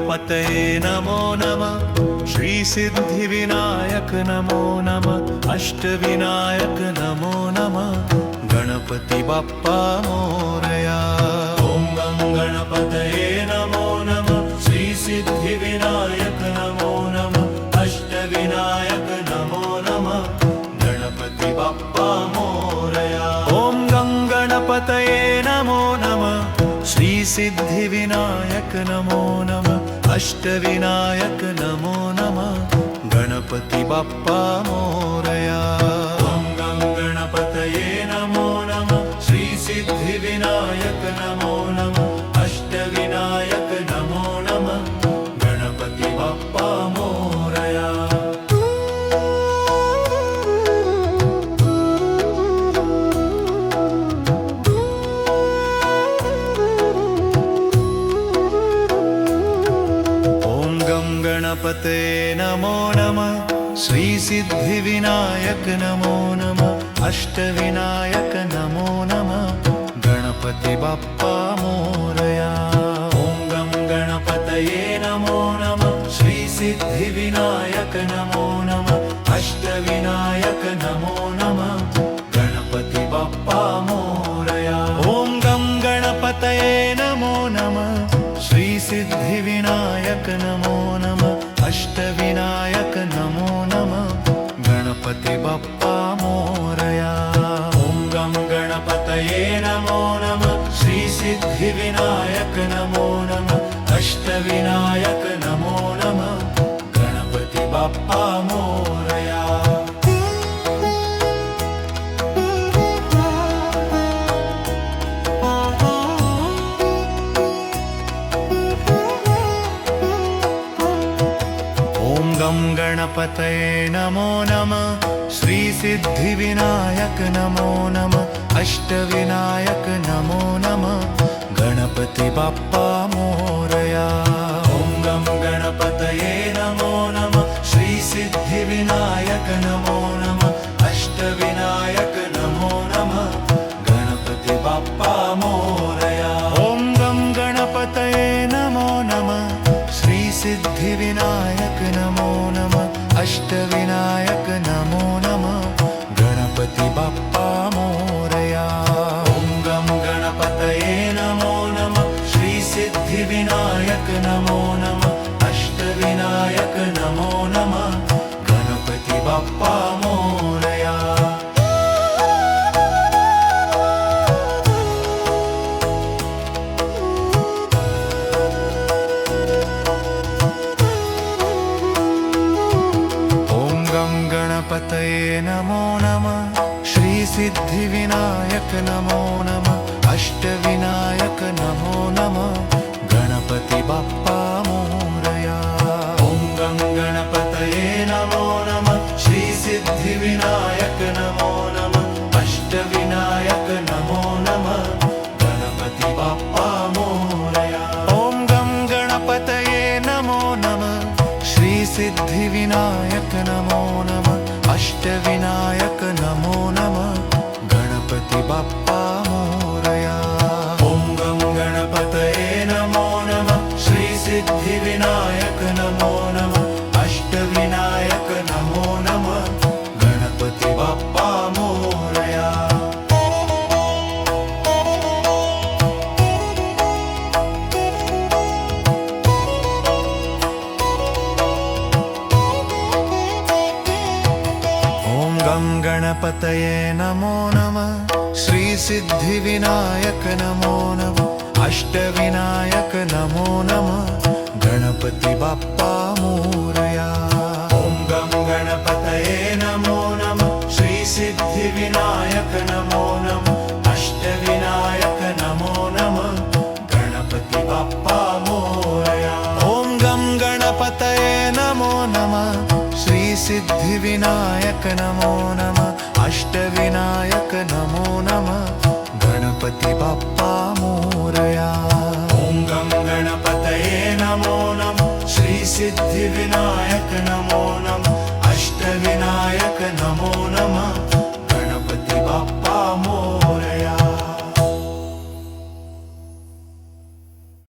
गणपतये नमो नमः। श्रीसिद्धिविनायक नमो नमः। अष्टविनायक नमो नमः। गणपति बाप्पा मोरया। ॐ गं गणपतये नमो नमः। श्रीसिद्धिविनायक नमो नमः। अष्टविनायक नमो नमः। गणपति बाप्पा मोरया। ॐ गं गणपतये नमो नमः। श्रीसिद्धिविनायक नमो नमः। अष्टविनायक नमो नमः। गणपति बाप्पा मोरया। ॐ गं गणपतये नमो नमः। श्रीसिद्धिविनायक नमो नमः। अष्टविनायक नमो नमः। गणपति बाप्पा मोरया। गणपतये नमो नमः। श्रीसिद्धिविनायक नमो नमः। अष्टविनायक नमो नमः। गणपति बाप्पा मोरया। ॐ गं गणपतये नमो नमः। श्रीसिद्धिविनायक नमो नमः। अष्टविनायक नमो नमः। गणपति बाप्पा मोरया। ॐ गं गणपतये नमो नमः। श्रीसिद्धिविनायक नमो नमः। अष्टविनायक नमो नमः। गणपति बाप्पा मोरया। ॐ गं गणपतये नमो नमः। श्रीसिद्धिविनायक नमो नमः। अष्टविनायक नमो नमः। गणपति बाप्पा मोरया। गं गणपतये नमो नमः। श्रीसिद्धिविनायक नमो नमः। अष्टविनायक नमो नमः। गणपति बाप्पा मोरया। ॐ गं गणपतये नमो नमः। श्रीसिद्धिविनायक नमो नमः। अष्टविनायक नमो नमः। गणपति बाप्पा मोरया। ॐ गं गणपतये नमो नमः। श्रीसिद्धिविनायक नमो नमः। अष्टविनायक नमो नमः। गणपति बाप्पा मोरया। ॐ गं गणपतये नमो नमः। श्रीसिद्धिविनायक नमो नमः। अष्टविनायक नमो नमः। गणपति बाप्पा मोरया। गणपतये नमो नमः। श्रीसिद्धिविनायक नमो नमः। अष्टविनायक नमो नमः। गणपति बाप्पा मोरया। ॐ गं गणपतये नमो नमः। श्रीसिद्धिविनायक नमो नमः। अष्टविनायक नमो नमः। गणपति बाप्पा मोरया। ॐ गं गणपतये नमो नमः। श्रीसिद्धिविनायक नमो नमः। अष्टविनायक नमो नमः। गणपति बाप्पा मोरया। ॐ गं गणपतये नमो नमः। श्रीसिद्धिविनायक नमो नमः। अष्टविनायक नमो नमः। गणपति बाप्पा मोरया। गं गणपतये नमो नमः। श्रीसिद्धिविनायक नमो नमः। अष्टविनायक नमो नमः। गणपति बाप्पा मोरया। ॐ गं गणपतये नमो नमः। श्रीसिद्धिविनायक नमो नमः। अष्टविनायक नमो नमः। गणपति बाप्पा मोरया। ॐ गं गणपतये नमो नमः। श्रीसिद्धिविनायक नमो नमः। अष्टविनायक नमो नमः। गणपति बाप्पा मोरया। ॐ गं गणपतये नमो नमः। श्रीसिद्धिविनायक नमो नमः। अष्टविनायक नमो नमः।